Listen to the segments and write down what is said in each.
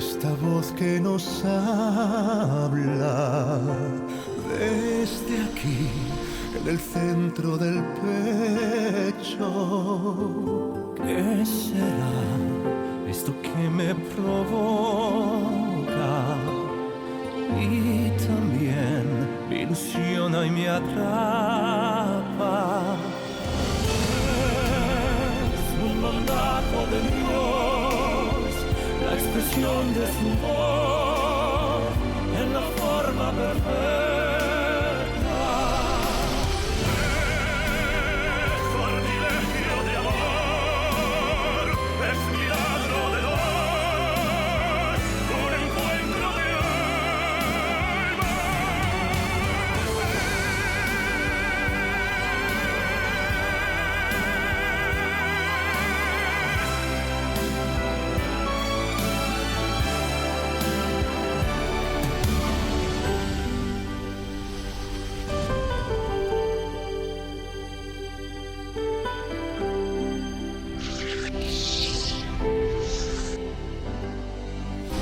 esta voz que nos habla desde aquí, en el centro del pecho. ¿Qué será esto que me provoca? Y también me ilusiona y me atrapa. Es un mandato de Dios, la expresión de su voz en la forma perfecta. Es sortilegio de amor, es milagro de Dios, un encuentro de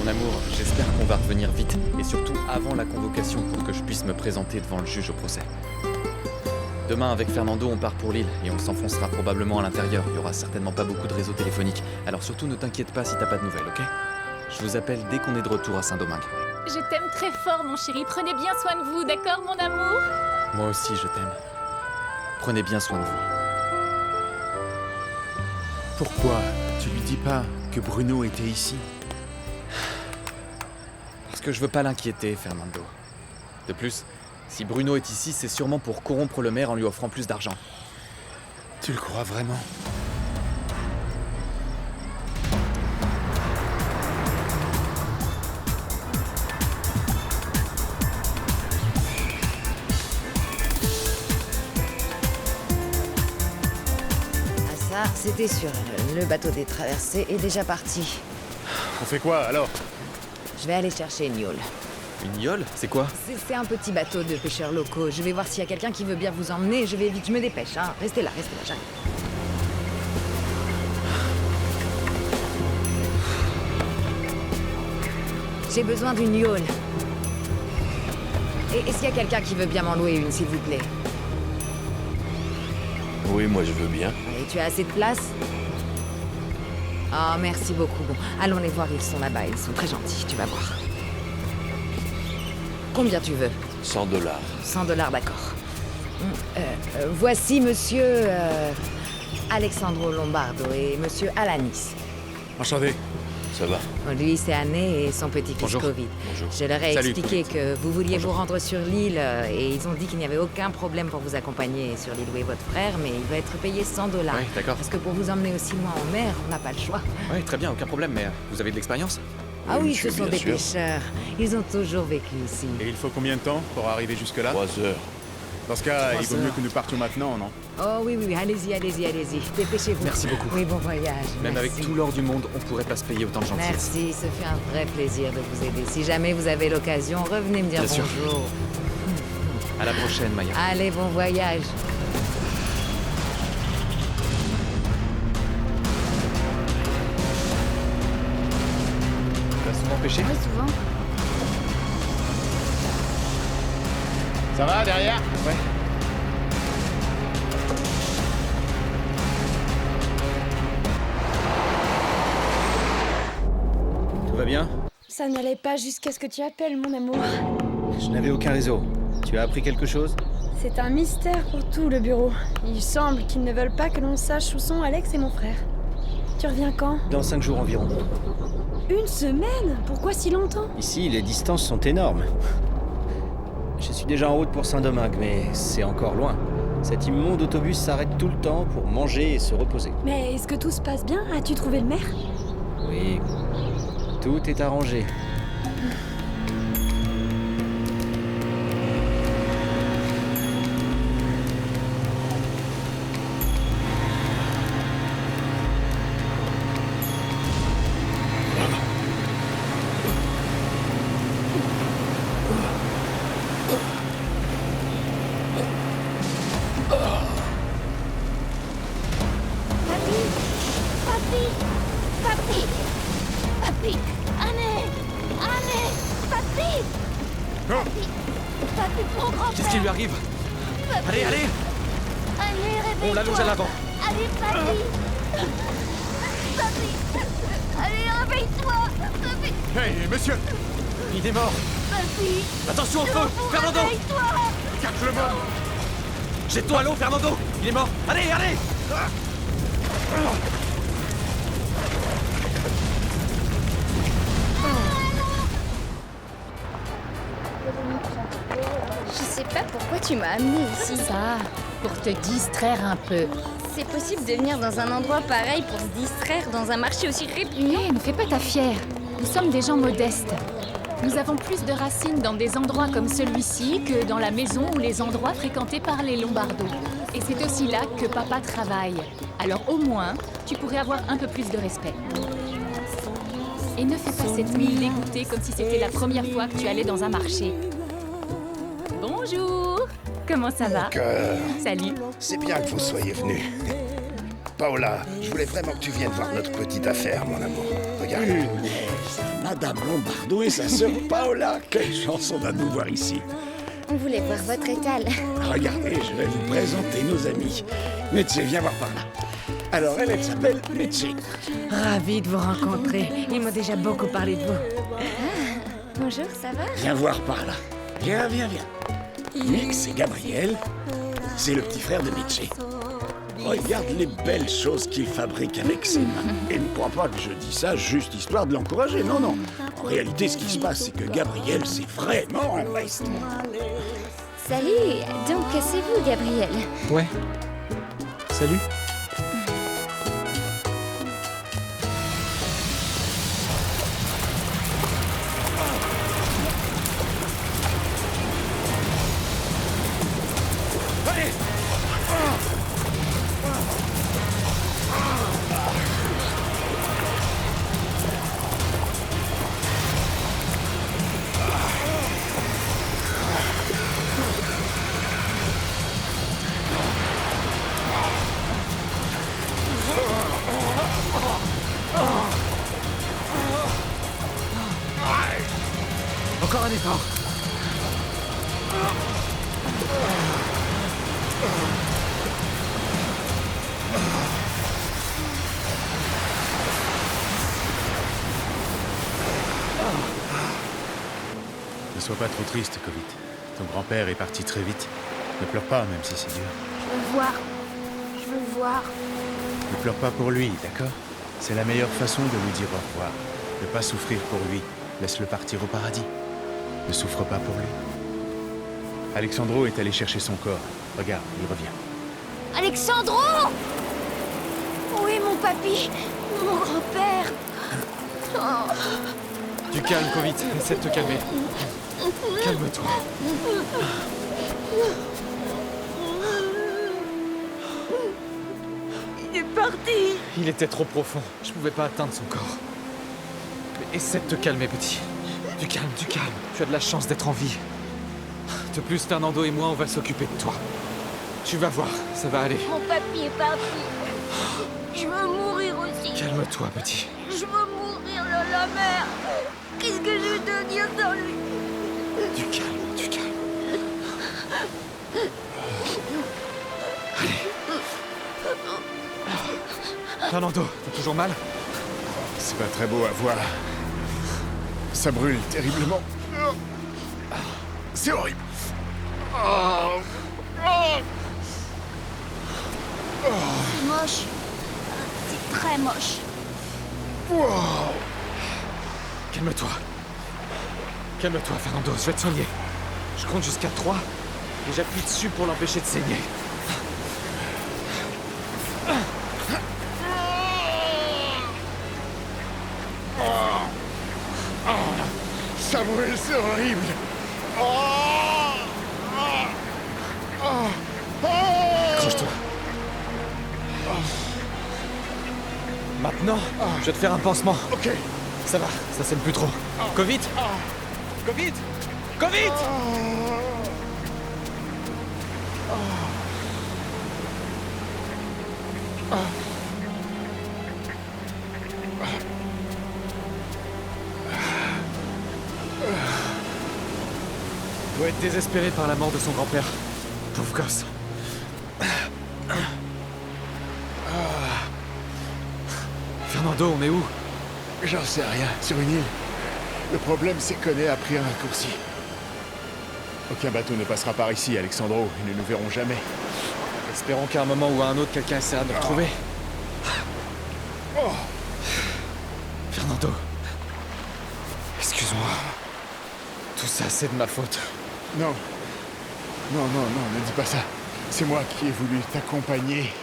Mon amour, j'espère qu'on va revenir vite, et surtout avant la convocation pour que je puisse me présenter devant le juge au procès. Demain, avec Fernando, on part pour Lille, et on s'enfoncera probablement à l'intérieur. Il y aura certainement pas beaucoup de réseaux téléphoniques. Alors surtout, ne t'inquiète pas si t'as pas de nouvelles, ok? Je vous appelle dès qu'on est de retour à Saint-Domingue. Je t'aime très fort, mon chéri. Prenez bien soin de vous, d'accord, mon amour? Moi aussi, je t'aime. Prenez bien soin de vous. Pourquoi tu lui dis pas que Bruno était ici? Parce que je veux pas l'inquiéter, Fernando. De plus, si Bruno est ici, c'est sûrement pour corrompre le maire en lui offrant plus d'argent. Tu le crois vraiment? Ah ça, c'était sûr. Le bateau des traversées est déjà parti. On fait quoi alors? Je vais aller chercher une yole. Une yole? C'est quoi? C'est un petit bateau de pêcheurs locaux. Je vais voir s'il y a quelqu'un qui veut bien vous emmener. Je vais vite, je me dépêche, hein. Restez là, j'arrive. J'ai besoin d'une yole. Et est-ce qu'il y a quelqu'un qui veut bien m'en louer une, s'il vous plaît? Oui, moi je veux bien. Et tu as assez de place? Oh, merci beaucoup. Bon, allons les voir, ils sont là-bas. Ils sont très gentils, tu vas voir. Combien tu veux? 100 $. 100 $, d'accord. Voici monsieur Alexandro Lombardo et monsieur Alanis. Enchanté. Ça va? Lui, c'est Anné et son petit-fils Bonjour. Covid. Bonjour. Je leur ai Salut, expliqué Covid. que vous vouliez vous rendre sur l'île et ils ont dit qu'il n'y avait aucun problème pour vous accompagner sur l'île où est votre frère, mais il va être payé 100 $. Ouais, d'accord. Parce que pour vous emmener aussi loin en mer, on n'a pas le choix. Ouais, très bien, aucun problème, mais vous avez de l'expérience? Ah oui, ce monsieur, sont bien des sûr. pêcheurs. Ils ont toujours vécu ici. Et il faut combien de temps pour arriver jusque-là? 3 heures. Dans ce cas, 3 il vaut mieux heures. que nous partions maintenant, non? Oh oui, allez-y. Dépêchez-vous. Merci beaucoup. Oui, bon voyage. Même merci. avec tout l'or du monde, on pourrait pas se payer autant de gentillesse. Merci, ce fait un vrai plaisir de vous aider. Si jamais vous avez l'occasion, revenez me dire Bien sûr. bonjour. À la prochaine, Maya. Allez, bon voyage. Tu vas souvent pêcher? Oui, souvent. Ça va derrière? Ouais. Tout va bien? Ça n'allait pas jusqu'à ce que tu appelles, mon amour. Je n'avais aucun réseau. Tu as appris quelque chose? C'est un mystère pour tout le bureau. Il semble qu'ils ne veulent pas que l'on sache où sont Alex et mon frère. Tu reviens quand? Dans 5 jours environ. Une semaine? Pourquoi si longtemps? Ici, les distances sont énormes. Je suis déjà en route pour Saint-Domingue, mais c'est encore loin. Cet immonde autobus s'arrête tout le temps pour manger et se reposer. Mais est-ce que tout se passe bien? As-tu trouvé le maire? Oui, tout est arrangé. Papi! Papi! Papi! Papi! Anne! Allez, papy. Papy, mon grand-père. Qu'est-ce qui lui arrive? Allez, allez! Allez, réveille-toi. On l'allonge à l'avant. Allez, papy. Papy. Allez, réveille-toi. Papy. Hey, monsieur! Il est mort! Papy. Attention au feu! Fernando! Réveille-toi. Garde-le-moi! Jette-toi à l'eau, Fernando! Il est mort! Allez, allez! Je sais pas pourquoi tu m'as amené ici. Ça, pour te distraire un peu. C'est possible de venir dans un endroit pareil pour se distraire dans un marché aussi répugnant? Ne fais pas ta fière. Nous sommes des gens modestes. Nous avons plus de racines dans des endroits comme celui-ci que dans la maison ou les endroits fréquentés par les Lombardos. Et c'est aussi là que papa travaille. Alors au moins, tu pourrais avoir un peu plus de respect. Et ne fais pas cette mine dégoûtée comme si c'était la première fois que tu allais dans un marché. Bonjour! Comment ça va? Salut! C'est bien que vous soyez venus. Paola, je voulais vraiment que tu viennes voir notre petite affaire, mon amour. Regarde. Madame Lombardo et sa sœur Paola. Quelle chance on a de nous voir ici. On voulait voir votre étal. Regardez, je vais vous présenter nos amis. Métier, viens voir par là. Alors, elle s'appelle Métier. Ravi de vous rencontrer. Ils m'ont déjà beaucoup parlé de vous. Bonjour, ça va? Viens voir par là. Viens. Mick, c'est Gabriel. C'est le petit frère de Métier. Regarde les belles choses qu'il fabrique avec ses mains. Et ne crois pas que je dis ça juste histoire de l'encourager. Non. En réalité, ce qui se passe, c'est que Gabriel, c'est vraiment un maestro. Salut, donc c'est vous, Gabriel? Ouais. Salut. Encore un effort. Ne sois pas trop triste, Covid. Ton grand-père est parti très vite. Ne pleure pas, même si c'est dur. Je veux voir. Je veux voir. Ne pleure pas pour lui, d'accord? C'est la meilleure façon de lui dire au revoir. Ne pas souffrir pour lui. Laisse-le partir au paradis. Ne souffre pas pour lui. Alexandro est allé chercher son corps. Regarde, il revient. Alexandro! Où est mon papy? Mon grand-père? Oh. Du calme, Covid. Essaie de te calmer. Calme-toi. Il est parti. Il était trop profond. Je pouvais pas atteindre son corps. Mais essaie de te calmer, petit. Du calme. Tu as de la chance d'être en vie. De plus, Fernando et moi, on va s'occuper de toi. Tu vas voir, ça va aller. Mon papy est parti. Je veux mourir aussi. Calme-toi, petit. Je veux mourir dans la mer. Qu'est-ce que je vais devenir sans lui? Du calme. Allez. Fernando, t'as toujours mal? C'est pas très beau à voir. Ça brûle terriblement. C'est horrible. C'est moche. C'est très moche. Calme-toi, Fernando, je vais te soigner. Je compte jusqu'à 3 et j'appuie dessus pour l'empêcher de saigner. Ça brûle, c'est horrible. Accroche-toi. Maintenant, je vais te faire un pansement. Ok. Ça va, ça saigne plus trop. Covid. doit être désespéré par la mort de son grand-père. Pauvre gosse. Fernando, on est où? J'en sais rien, sur une île. Le problème, c'est qu'on a pris un raccourci. Aucun bateau ne passera par ici, Alexandro. Ils ne nous verront jamais. Espérons qu'à un moment ou à un autre, quelqu'un essaiera de nous retrouver. Fernando. Excuse-moi. Tout ça, c'est de ma faute. Non. Non, ne dis pas ça. C'est moi qui ai voulu t'accompagner.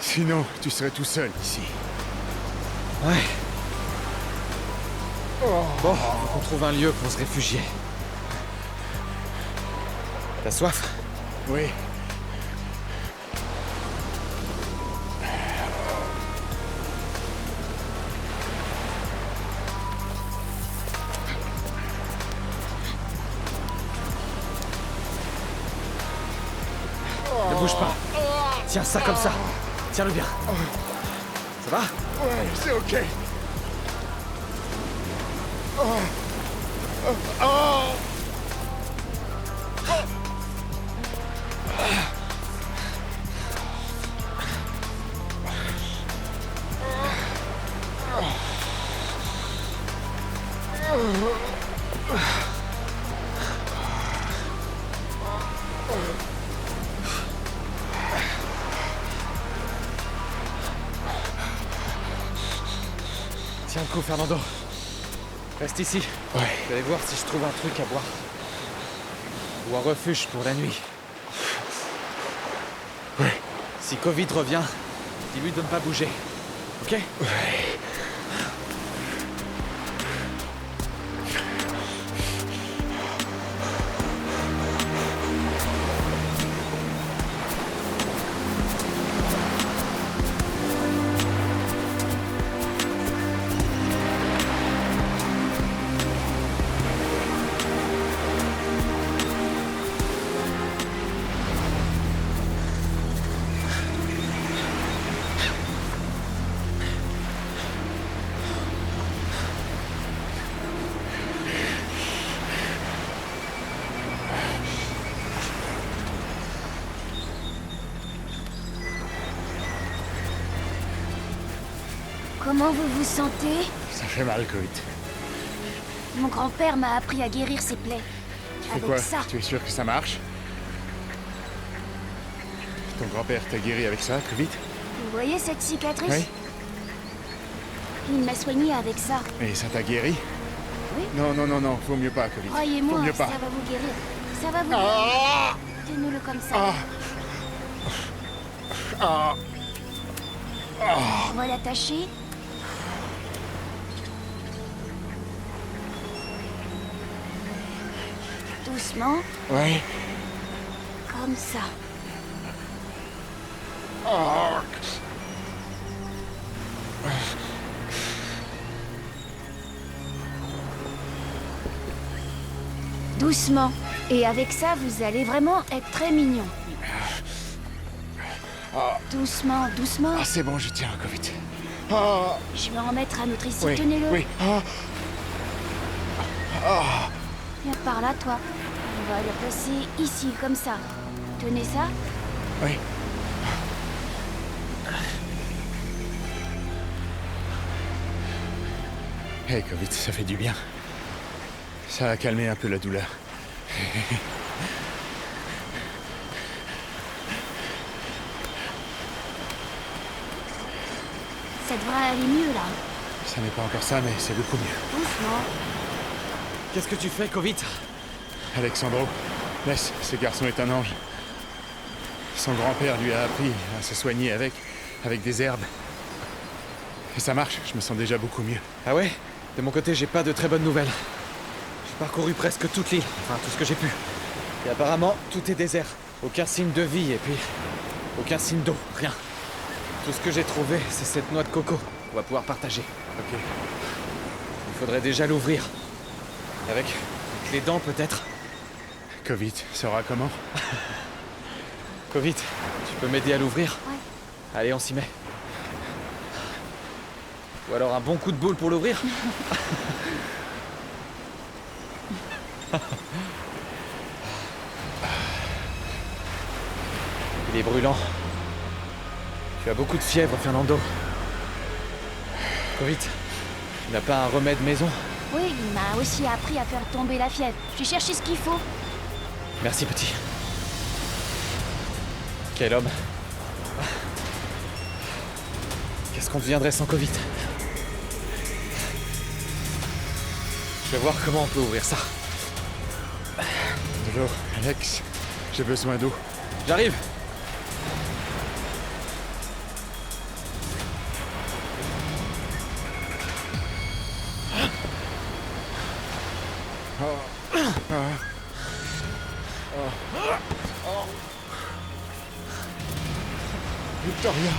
Sinon, tu serais tout seul ici. Ouais. Bon, faut qu'on trouve un lieu pour se réfugier. T'as soif? Oui. Ne bouge pas. Tiens ça comme ça. Tiens-le bien. Ça va? Ouais, c'est ok. Tiens le coup, Fernando. Reste ici. Ouais. Je vais aller voir si je trouve un truc à boire. Ou un refuge pour la nuit. Ouais. Si Covid revient, dis-lui de ne pas bouger. Ok? Ouais. Comment vous vous sentez? Ça fait mal, Covid. Mon grand-père m'a appris à guérir ses plaies. Tu fais Avec quoi? ça. Tu es sûr que ça marche? Ton grand-père t'a guéri avec ça, Covid? Vous voyez cette cicatrice? Oui. Il m'a soigné avec ça. Et ça t'a guéri? Oui. Non, vaut mieux pas, Covid. Croyez-moi, Vaut mieux ça pas. va vous guérir. Ça va vous guérir. Tenez-le comme ça. On va l'attacher. Doucement, Ouais. comme ça. Doucement. Et avec ça, vous allez vraiment être très mignon. Doucement, doucement. Ah, c'est bon, je tiens, Covid. Je vais en mettre un autre ici. Oui. Tenez-le. Oui. Viens par là, toi. On va le placer ici, comme ça. Tenez ça. Oui. Hey, Covid, ça fait du bien. Ça a calmé un peu la douleur. Ça devrait aller mieux, là. Ça n'est pas encore ça, mais c'est beaucoup mieux. Doucement. Qu'est-ce que tu fais, Covid? Alexandro, laisse, ce garçon est un ange. Son grand-père lui a appris à se soigner avec des herbes. Et ça marche, je me sens déjà beaucoup mieux. Ah ouais? De mon côté, j'ai pas de très bonnes nouvelles. J'ai parcouru presque toute l'île, enfin tout ce que j'ai pu. Et apparemment, tout est désert. Aucun signe de vie et puis aucun signe d'eau, rien. Tout ce que j'ai trouvé, c'est cette noix de coco qu'on va pouvoir partager. Ok. Il faudrait déjà l'ouvrir. Avec les dents peut-être. Covid saura comment? Covid, tu peux m'aider à l'ouvrir? Ouais. Allez, on s'y met. Ou alors un bon coup de boule pour l'ouvrir? Il est brûlant. Tu as beaucoup de fièvre, Fernando. Covid, tu n'as pas un remède maison? Oui, il m'a aussi appris à faire tomber la fièvre. J'ai cherché ce qu'il faut. Merci, petit. Quel homme. Qu'est-ce qu'on deviendrait sans Covid? Je vais voir comment on peut ouvrir ça. Bonjour, Alex. J'ai besoin d'eau. J'arrive. Victoria.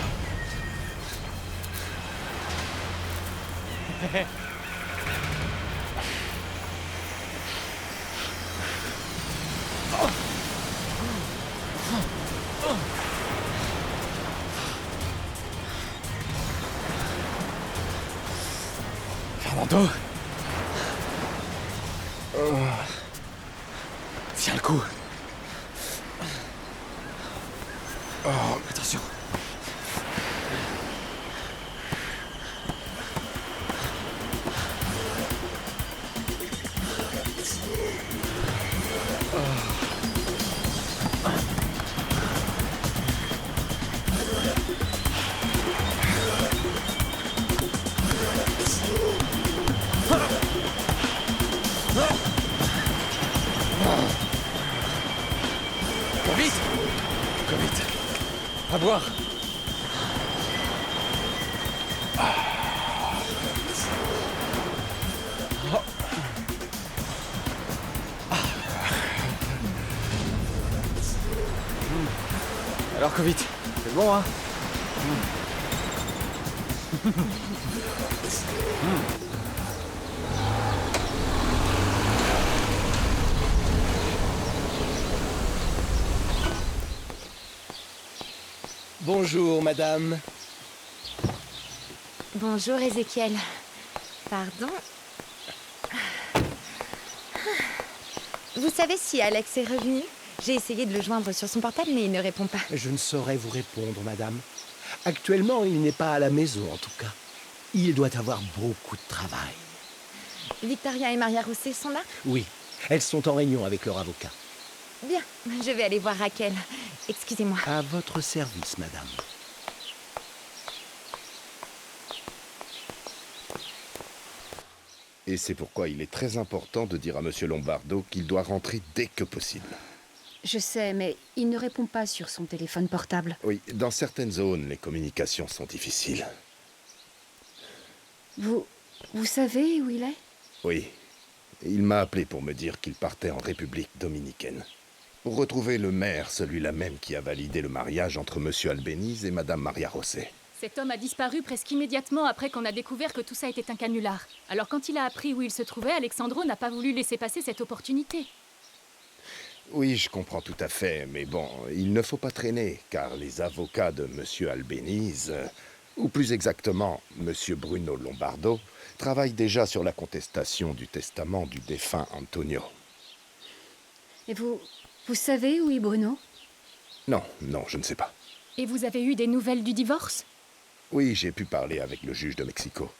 Fernando. Tiens le coup. Attention. À boire. Alors Covid, c'est bon hein? Bonjour, madame. Bonjour, Ézéchiel. Pardon? Vous savez si Alex est revenu? J'ai essayé de le joindre sur son portable, mais il ne répond pas. Je ne saurais vous répondre, madame. Actuellement, il n'est pas à la maison, en tout cas. Il doit avoir beaucoup de travail. Victoria et Maria Rosset sont là? Oui, elles sont en réunion avec leur avocat. Bien, je vais aller voir Raquel. Excusez-moi. À votre service, madame. Et c'est pourquoi il est très important de dire à Monsieur Lombardo qu'il doit rentrer dès que possible. Je sais, mais il ne répond pas sur son téléphone portable. Oui, dans certaines zones, les communications sont difficiles. Vous savez où il est? Oui. Il m'a appelé pour me dire qu'il partait en République dominicaine. Pour retrouver le maire, celui-là même qui a validé le mariage entre Monsieur Albéniz et Madame Maria Rosset. Cet homme a disparu presque immédiatement après qu'on a découvert que tout ça était un canular. Alors quand il a appris où il se trouvait, Alexandro n'a pas voulu laisser passer cette opportunité. Oui, je comprends tout à fait, mais bon, il ne faut pas traîner, car les avocats de Monsieur Albéniz, ou plus exactement, Monsieur Bruno Lombardo, travaillent déjà sur la contestation du testament du défunt Antonio. Et vous savez où est Bruno? Non, je ne sais pas. Et vous avez eu des nouvelles du divorce? Oui, j'ai pu parler avec le juge de Mexico.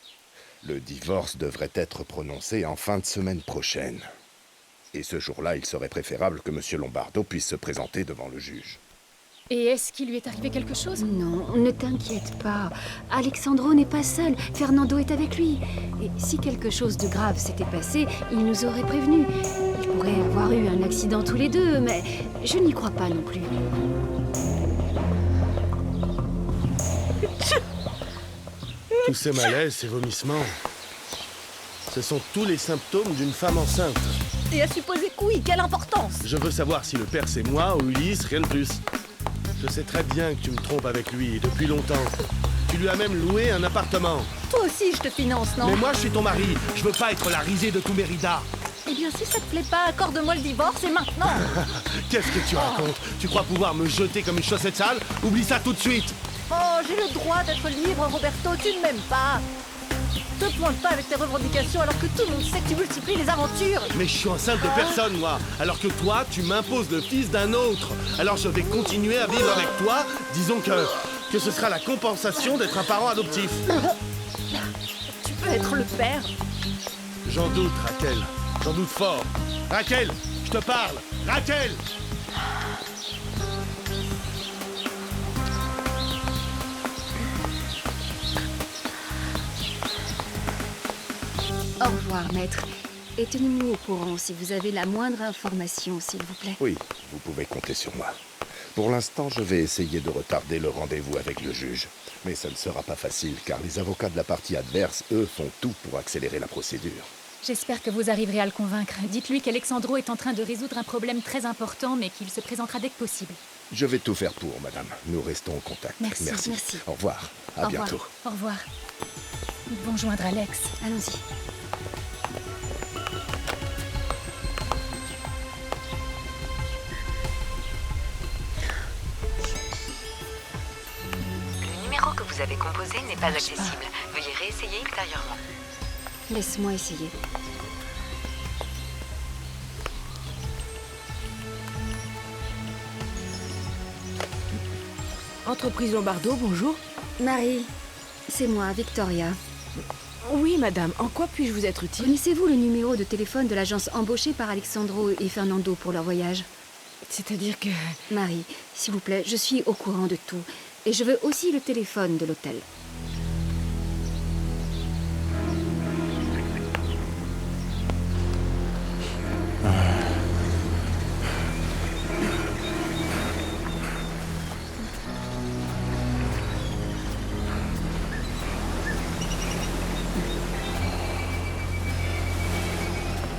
Le divorce devrait être prononcé en fin de semaine prochaine. Et ce jour-là, il serait préférable que Monsieur Lombardo puisse se présenter devant le juge. Et est-ce qu'il lui est arrivé quelque chose? Non, ne t'inquiète pas. Alexandro n'est pas seul. Fernando est avec lui. Et si quelque chose de grave s'était passé, il nous aurait prévenus. Ils pourraient avoir eu un accident tous les deux, mais je n'y crois pas non plus. Tous ces malaises, ces vomissements, ce sont tous les symptômes d'une femme enceinte. Et à supposer que oui, quelle importance? Je veux savoir si le père c'est moi ou Ulysse, rien de plus. Je sais très bien que tu me trompes avec lui, depuis longtemps. Tu lui as même loué un appartement. Toi aussi, je te finance, non? Mais moi, je suis ton mari. Je veux pas être la risée de tout Mérida. Eh bien, si ça te plaît pas, accorde-moi le divorce et maintenant. Qu'est-ce que tu racontes? Tu crois pouvoir me jeter comme une chaussette sale? Oublie ça tout de suite. Oh, j'ai le droit d'être libre, Roberto, tu ne m'aimes pas. Te pointe pas avec tes revendications alors que tout le monde sait que tu multiplies les aventures. Mais je suis enceinte de personne, moi. Alors que toi, tu m'imposes le fils d'un autre. Alors je vais continuer à vivre avec toi. Disons que ce sera la compensation d'être un parent adoptif. Tu peux être le père. J'en doute, Raquel. J'en doute fort. Raquel, je te parle. Raquel! Au revoir, maître. Et tenez-nous au courant si vous avez la moindre information, s'il vous plaît. Oui, vous pouvez compter sur moi. Pour l'instant, je vais essayer de retarder le rendez-vous avec le juge. Mais ça ne sera pas facile, car les avocats de la partie adverse, eux, font tout pour accélérer la procédure. J'espère que vous arriverez à le convaincre. Dites-lui qu'Alexandro est en train de résoudre un problème très important, mais qu'il se présentera dès que possible. Je vais tout faire pour, madame. Nous restons en contact. Merci. Au revoir. À bientôt. Au revoir. Nous devons joindre Alex. Allons-y. Le numéro que vous avez composé n'est pas accessible. Veuillez réessayer ultérieurement. Laisse-moi essayer. Entreprise Lombardo, bonjour. Marie, c'est moi, Victoria. Oui, madame. En quoi puis-je vous être utile? Connaissez-vous le numéro de téléphone de l'agence embauchée par Alexandro et Fernando pour leur voyage? C'est-à-dire que... Marie, s'il vous plaît, je suis au courant de tout. Et je veux aussi le téléphone de l'hôtel.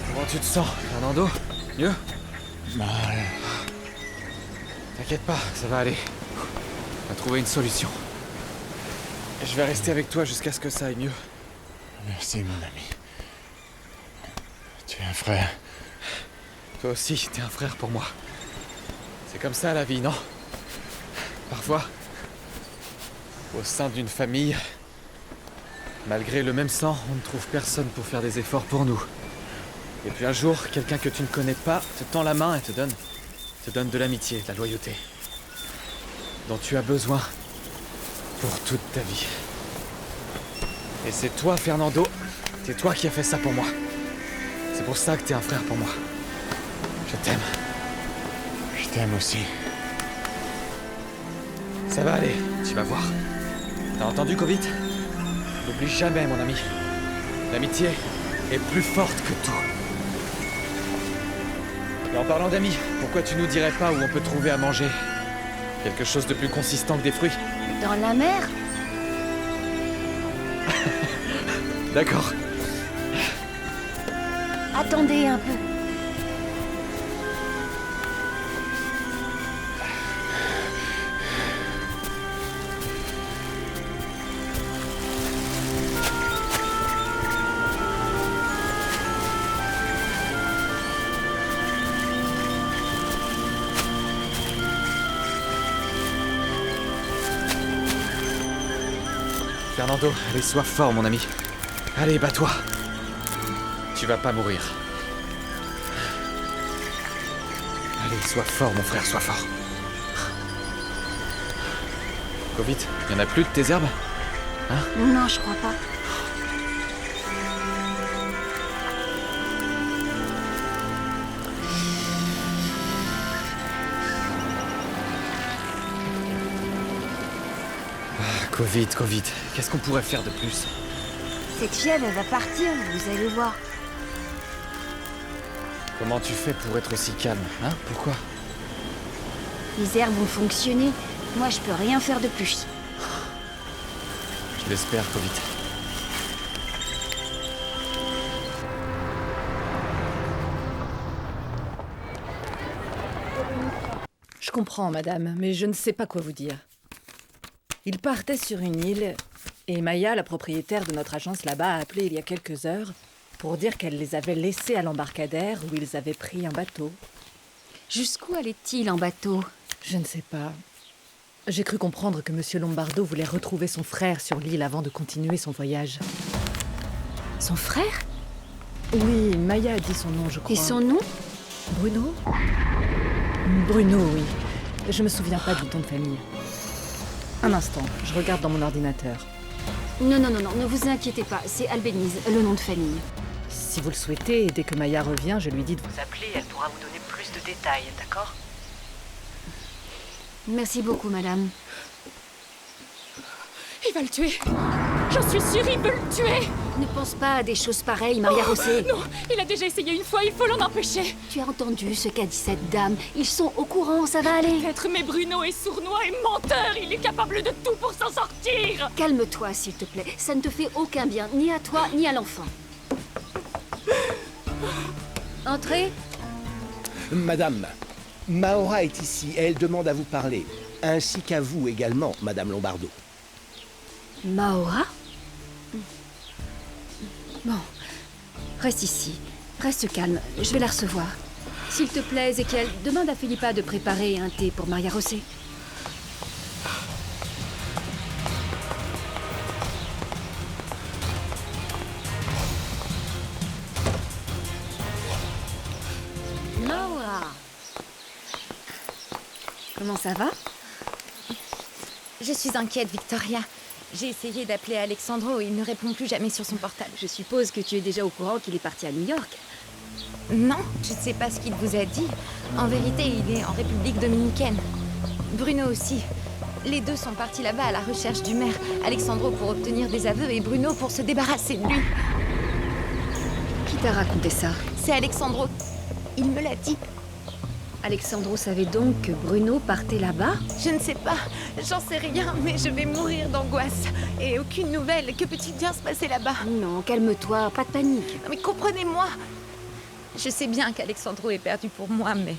Comment tu te sens, Fernando? Mieux? Mal. T'inquiète pas, ça va aller. On va trouver une solution. Je vais rester avec toi jusqu'à ce que ça aille mieux. Merci, mon ami. Tu es un frère. Toi aussi, t'es un frère pour moi. C'est comme ça la vie, non? Parfois, au sein d'une famille, malgré le même sang, on ne trouve personne pour faire des efforts pour nous. Et puis un jour, quelqu'un que tu ne connais pas te tend la main et te donne de l'amitié, de la loyauté, dont tu as besoin pour toute ta vie. Et c'est toi, Fernando, c'est toi qui as fait ça pour moi. C'est pour ça que t'es un frère pour moi. Je t'aime. Je t'aime aussi. Ça va aller, tu vas voir. T'as entendu, Covid? N'oublie jamais, mon ami. L'amitié est plus forte que tout. Et en parlant d'amis, pourquoi tu nous dirais pas où on peut trouver à manger? Quelque chose de plus consistant que des fruits? Dans la mer? D'accord. Attendez un peu. Fernando, allez, sois fort, mon ami. Allez, bats-toi. Tu vas pas mourir. Allez, sois fort, mon frère, sois fort. Covid, y en a plus de tes herbes? Hein? Non, je crois pas. Covid, qu'est-ce qu'on pourrait faire de plus? Cette fièvre, elle va partir, vous allez voir. Comment tu fais pour être aussi calme, hein? Pourquoi? Les herbes vont fonctionner. Moi, je peux rien faire de plus. Je l'espère, Covid. Je comprends, madame, mais je ne sais pas quoi vous dire. Ils partaient sur une île, et Maya, la propriétaire de notre agence là-bas, a appelé il y a quelques heures pour dire qu'elle les avait laissés à l'embarcadère où ils avaient pris un bateau. Jusqu'où allait-il en bateau? Je ne sais pas. J'ai cru comprendre que Monsieur Lombardo voulait retrouver son frère sur l'île avant de continuer son voyage. Son frère? Oui, Maya a dit son nom, je crois. Et son nom? Bruno? Bruno, oui. Je me souviens pas du nom de famille. Un instant, je regarde dans mon ordinateur. Non, ne vous inquiétez pas, c'est Albéniz, le nom de famille. Si vous le souhaitez, dès que Maya revient, je lui dis de vous appeler, elle pourra vous donner plus de détails, d'accord? Merci beaucoup, madame. Il va le tuer. J'en suis sûre, il veut le tuer. Ne pense pas à des choses pareilles, Maria José. Non, il a déjà essayé une fois, il faut l'en empêcher. Tu as entendu ce qu'a dit cette dame? Ils sont au courant, ça va aller. Peut-être, mais Bruno est sournois et menteur. Il est capable de tout pour s'en sortir. Calme-toi, s'il te plaît. Ça ne te fait aucun bien, ni à toi, ni à l'enfant. Entrez. Madame, Maora est ici et elle demande à vous parler. Ainsi qu'à vous également, Madame Lombardo. Maora? Bon, reste ici. Reste calme, je vais la recevoir. S'il te plaît, Ezekiel, demande à Philippa de préparer un thé pour Maria José. Maora! Comment ça va? Je suis inquiète, Victoria. J'ai essayé d'appeler Alexandro et il ne répond plus jamais sur son portable. Je suppose que tu es déjà au courant qu'il est parti à New York. Non, je ne sais pas ce qu'il vous a dit. En vérité, il est en République dominicaine. Bruno aussi. Les deux sont partis là-bas à la recherche du maire. Alexandro pour obtenir des aveux et Bruno pour se débarrasser de lui. Qui t'a raconté ça? C'est Alexandro. Il me l'a dit. Alexandro savait donc que Bruno partait là-bas? Je ne sais pas, j'en sais rien, mais je vais mourir d'angoisse. Et aucune nouvelle, que peut-il bien se passer là-bas? Non, calme-toi, pas de panique. Non mais comprenez-moi. Je sais bien qu'Alexandro est perdu pour moi, mais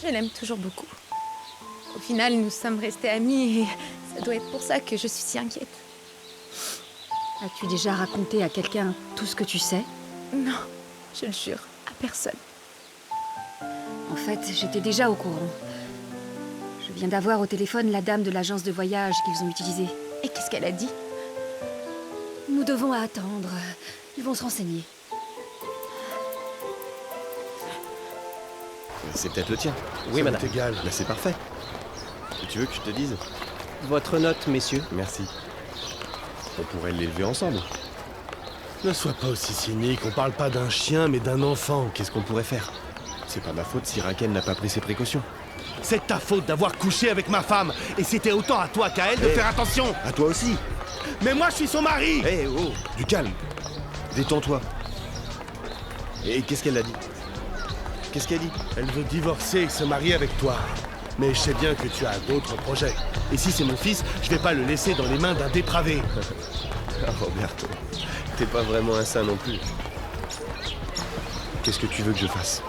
je l'aime toujours beaucoup. Au final, nous sommes restés amis et ça doit être pour ça que je suis si inquiète. As-tu déjà raconté à quelqu'un tout ce que tu sais? Non, je le jure, à personne. En fait, j'étais déjà au courant. Je viens d'avoir au téléphone la dame de l'agence de voyage qu'ils ont utilisée. Et qu'est-ce qu'elle a dit? Nous devons attendre. Ils vont se renseigner. C'est peut-être le tien. Oui, madame. C'est égal. Là, c'est parfait. Et tu veux que je te dise? Votre note, messieurs. Merci. On pourrait l'élever ensemble. Ne sois pas aussi cynique, on parle pas d'un chien, mais d'un enfant. Qu'est-ce qu'on pourrait faire? C'est pas ma faute si Raquel n'a pas pris ses précautions. C'est ta faute d'avoir couché avec ma femme. Et c'était autant à toi qu'à elle de faire attention. À toi aussi. Mais moi, je suis son mari. Hé, oh, du calme. Détends-toi. Et qu'est-ce qu'elle a dit? Qu'est-ce qu'elle dit? Elle veut divorcer et se marier avec toi. Mais je sais bien que tu as d'autres projets. Et si c'est mon fils, je vais pas le laisser dans les mains d'un dépravé. Roberto, t'es pas vraiment un saint non plus. Qu'est-ce que tu veux que je fasse?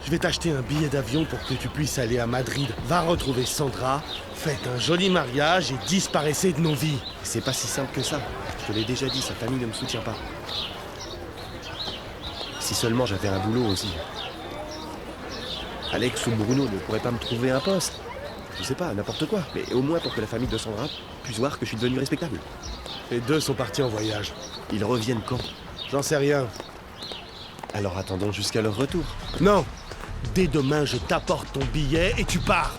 Je vais t'acheter un billet d'avion pour que tu puisses aller à Madrid. Va retrouver Sandra, faites un joli mariage et disparaissez de nos vies. C'est pas si simple que ça. Je te l'ai déjà dit, sa famille ne me soutient pas. Si seulement j'avais un boulot aussi. Alex ou Bruno ne pourraient pas me trouver un poste. Je sais pas, n'importe quoi. Mais au moins pour que la famille de Sandra puisse voir que je suis devenu respectable. Les deux sont partis en voyage. Ils reviennent quand? J'en sais rien. Alors attendons jusqu'à leur retour. Non! Dès demain, je t'apporte ton billet et tu pars.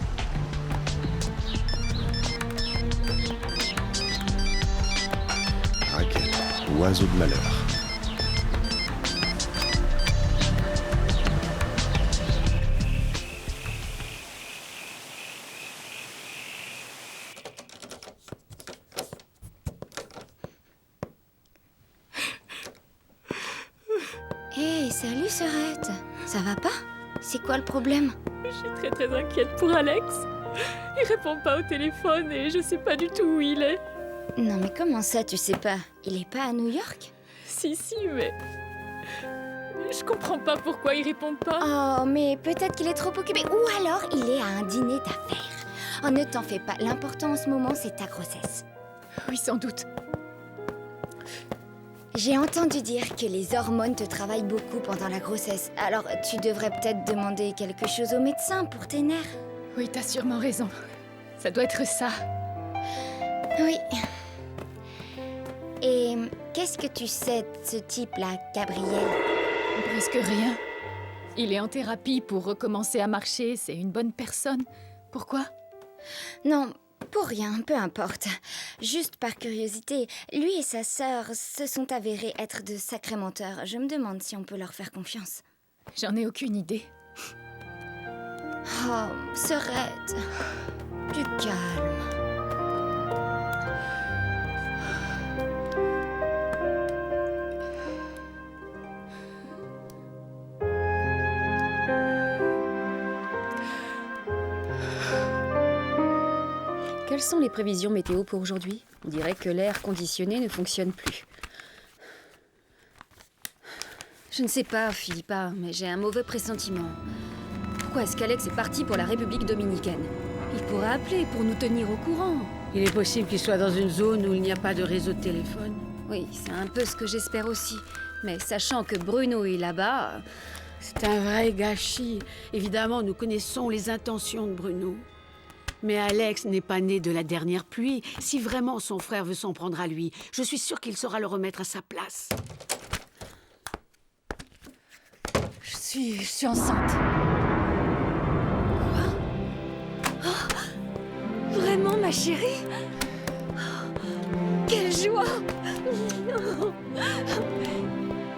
Raquel, oiseau de malheur. Hé, salut Sorette. Ça va pas? C'est quoi le problème? Je suis très inquiète pour Alex. Il répond pas au téléphone et je sais pas du tout où il est. Non mais comment ça tu sais pas? Il est pas à New York? Si, mais... Je comprends pas pourquoi il répond pas. Oh, mais peut-être qu'il est trop occupé. Ou alors il est à un dîner d'affaires. Oh, ne t'en fais pas. L'important en ce moment, c'est ta grossesse. Oui, sans doute. J'ai entendu dire que les hormones te travaillent beaucoup pendant la grossesse. Alors, tu devrais peut-être demander quelque chose au médecin pour tes nerfs. Oui, t'as sûrement raison. Ça doit être ça. Oui. Et qu'est-ce que tu sais de ce type-là, Gabriel? Presque rien. Il est en thérapie pour recommencer à marcher, c'est une bonne personne. Pourquoi? Non, pour rien, peu importe. Juste par curiosité, lui et sa sœur se sont avérés être de sacrés menteurs. Je me demande si on peut leur faire confiance. J'en ai aucune idée. Oh, Sorette, du calme. Quelles sont les prévisions météo pour aujourd'hui? On dirait que l'air conditionné ne fonctionne plus. Je ne sais pas, Philippa, mais j'ai un mauvais pressentiment. Pourquoi est-ce qu'Alex est parti pour la République dominicaine? Il pourrait appeler pour nous tenir au courant. Il est possible qu'il soit dans une zone où il n'y a pas de réseau de téléphone. Oui, c'est un peu ce que j'espère aussi. Mais sachant que Bruno est là-bas... C'est un vrai gâchis. Évidemment, nous connaissons les intentions de Bruno. Mais Alex n'est pas né de la dernière pluie. Si vraiment son frère veut s'en prendre à lui, je suis sûre qu'il saura le remettre à sa place. Je suis enceinte. Vraiment, ma chérie? Quelle joie!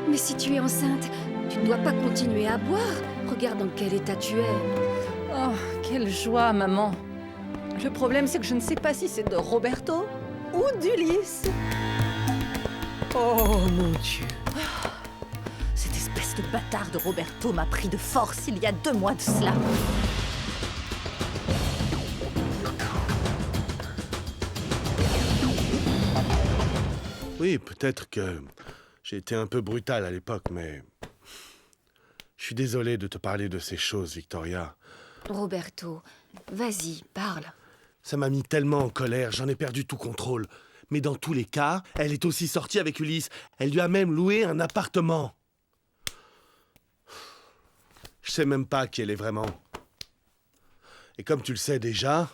Mais si tu es enceinte, tu ne dois pas continuer à boire. Regarde dans quel état tu es. Oh, quelle joie, maman. Le problème, c'est que je ne sais pas si c'est de Roberto ou d'Ulysse. Oh, mon Dieu. Cette espèce de bâtard de Roberto m'a pris de force il y a 2 mois de cela. Oui, peut-être que j'ai été un peu brutal à l'époque, mais... Je suis désolé de te parler de ces choses, Victoria. Roberto, vas-y, parle. Ça m'a mis tellement en colère, j'en ai perdu tout contrôle. Mais dans tous les cas, elle est aussi sortie avec Ulysse. Elle lui a même loué un appartement. Je sais même pas qui elle est vraiment. Et comme tu le sais déjà,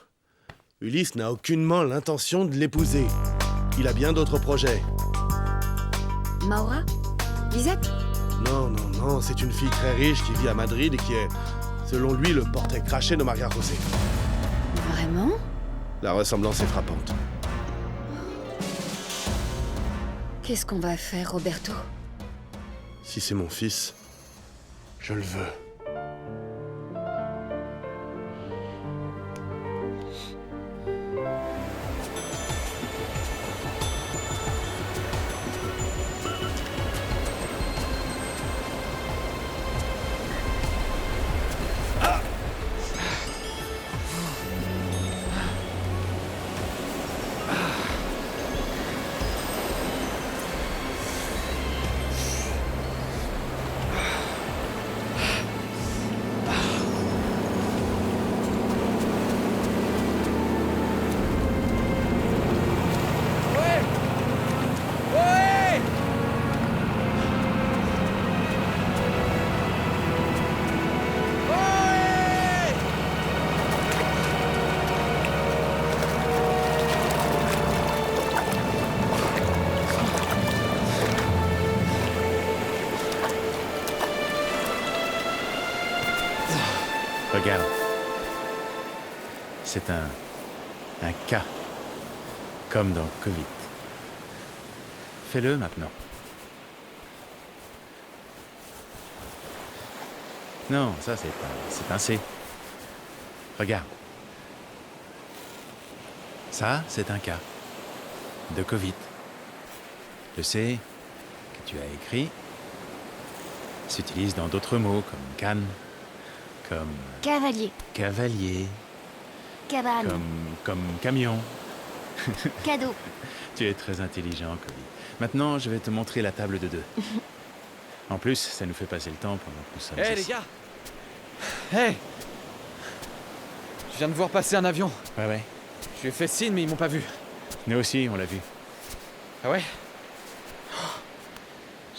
Ulysse n'a aucunement l'intention de l'épouser. Il a bien d'autres projets. Maura? Lisette? Non, non, non, c'est une fille très riche qui vit à Madrid et qui est, selon lui, le portrait craché de Maria José. Vraiment? La ressemblance est frappante. Qu'est-ce qu'on va faire, Roberto? Si c'est mon fils, je le veux. Regarde. C'est un cas. Comme dans Covid. Fais-le maintenant. Non, ça c'est un C. Regarde. Ça, c'est un cas. De Covid. Le C que tu as écrit s'utilise dans d'autres mots comme canne, comme Cavalier. cavalier, Cabane. comme camion. Cadeau. Tu es très intelligent, Colly. Maintenant, je vais te montrer la table de 2. En plus, ça nous fait passer le temps pendant que nous sommes Hé, ici. les gars! Hé! Je viens de voir passer un avion. Ouais. Je lui ai fait signe, mais ils m'ont pas vu. Nous aussi, on l'a vu. Ah ouais?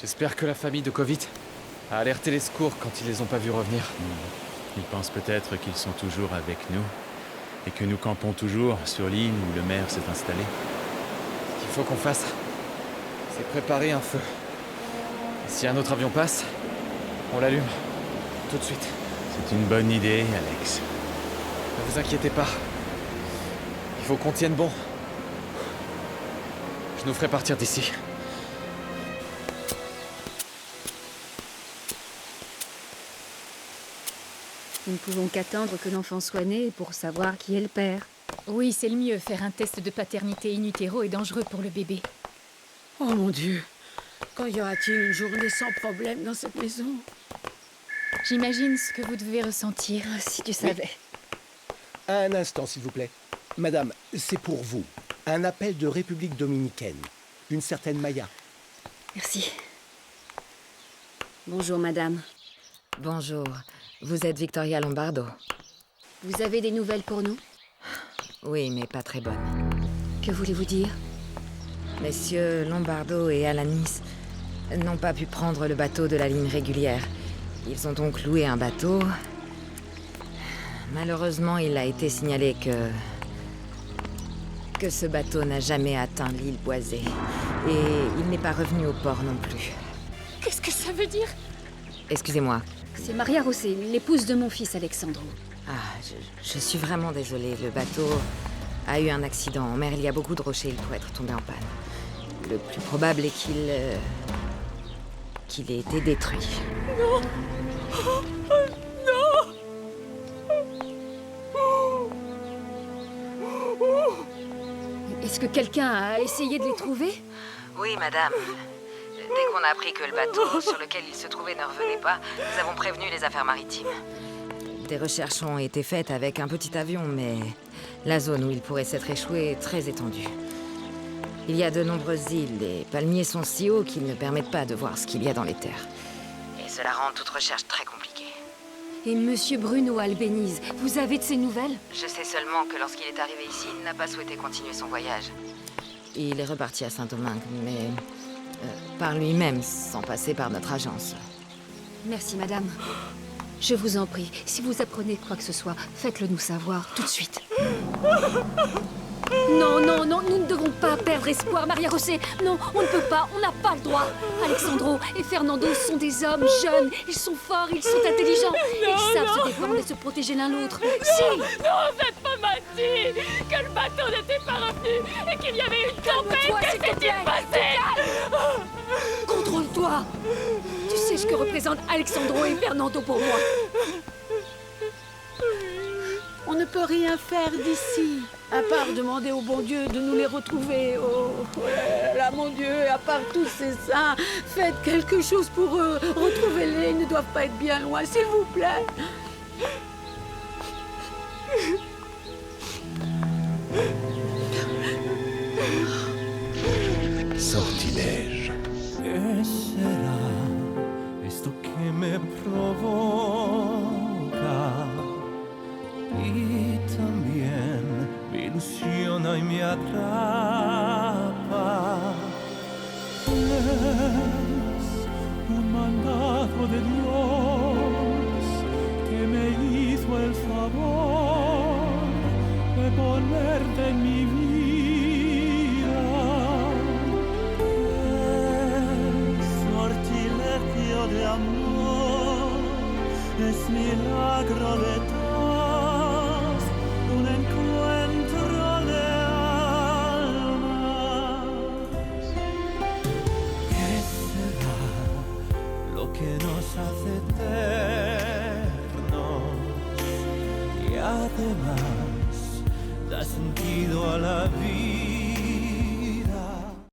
J'espère que la famille de Covid a alerté les secours quand ils les ont pas vus revenir. Ils pensent peut-être qu'ils sont toujours avec nous et que nous campons toujours sur l'île où le maire s'est installé. Ce qu'il faut qu'on fasse, c'est préparer un feu. Et si un autre avion passe, on l'allume. Tout de suite. C'est une bonne idée, Alex. Ne vous inquiétez pas. Il faut qu'on tienne bon. Je nous ferai partir d'ici. Nous ne pouvons qu'attendre que l'enfant soit né pour savoir qui est le père. Oui, c'est le mieux. Faire un test de paternité in utero est dangereux pour le bébé. Oh mon Dieu. Quand y aura-t-il une journée sans problème dans cette maison? J'imagine ce que vous devez ressentir. Si tu savais. Un instant, s'il vous plaît. Madame, c'est pour vous. Un appel de République dominicaine. Une certaine Maya. Merci. Bonjour, madame. Bonjour. Vous êtes Victoria Lombardo. Vous avez des nouvelles pour nous? Oui, mais pas très bonnes. Que voulez-vous dire? Messieurs Lombardo et Alanis n'ont pas pu prendre le bateau de la ligne régulière. Ils ont donc loué un bateau. Malheureusement, il a été signalé que ce bateau n'a jamais atteint l'île Boisée. Et il n'est pas revenu au port non plus. Qu'est-ce que ça veut dire? Excusez-moi. C'est Maria Rosset, l'épouse de mon fils Alexandro. Ah, je suis vraiment désolée. Le bateau a eu un accident. En mer, il y a beaucoup de rochers. Il pourrait être tombé en panne. Le plus probable est qu'il ait été détruit. Non! Oh, non! Est-ce que quelqu'un a essayé de les trouver? Oui, madame. Dès qu'on a appris que le bateau sur lequel il se trouvait ne revenait pas, nous avons prévenu les affaires maritimes. Des recherches ont été faites avec un petit avion, mais la zone où il pourrait s'être échoué est très étendue. Il y a de nombreuses îles, les palmiers sont si hauts qu'ils ne permettent pas de voir ce qu'il y a dans les terres. Et cela rend toute recherche très compliquée. Et Monsieur Bruno Albéniz, vous avez de ses nouvelles? Je sais seulement que lorsqu'il est arrivé ici, il n'a pas souhaité continuer son voyage. Il est reparti à Saint-Domingue, mais par lui-même, sans passer par notre agence. Merci, madame. Je vous en prie, si vous apprenez quoi que ce soit, faites-le nous savoir tout de suite. Non, non, non, nous ne devons pas perdre espoir, Maria Rosset. Non, on ne peut pas, on n'a pas le droit. Alexandro et Fernando sont des hommes jeunes, ils sont forts, ils sont intelligents. Ils savent se défendre et se protéger l'un l'autre. Si! Non, cette femme a dit que le bateau n'était pas revenu et qu'il y avait une tempête. Qu'est-ce qui s'est passé? Contrôle-toi! Tu sais ce que représentent Alexandro et Fernando pour moi. On ne peut rien faire d'ici, à part demander au bon Dieu de nous les retrouver. Oh là, mon Dieu, à part tous ces saints, faites quelque chose pour eux. Retrouvez-les, ils ne doivent pas être bien loin, s'il vous plaît. Sortilège. ¿Qué será esto que me provoca? Y también me ilusiona y me atrapa. Es un mandato de Dios que me hizo el favor de ponerte en mi vida. Es sortilegio de amor, es milagro de Dios, un encuentro de almas. ¿Qué será lo que nos hace eternos y además da sentido a la vida?